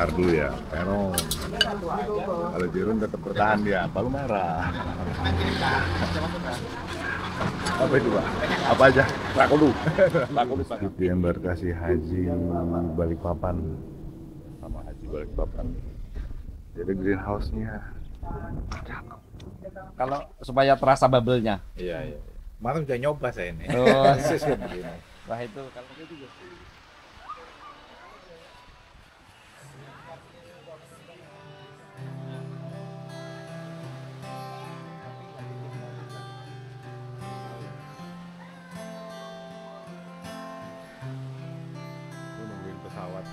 Ntar dulu ya, Peron. Kalau Jirun tetap bertahan dia, palu merah. Apa itu Pak? Apa aja? Rakulu. Rakulu Pak. Di embarkasi Haji Balikpapan. Sama Haji Balikpapan. Jadi greenhouse-nya cakep. Kalau supaya terasa bubble-nya. Iya, iya. Kemarin udah nyoba saya ini. Oh, Begini. wah itu kalau itu Nungguin pesawat.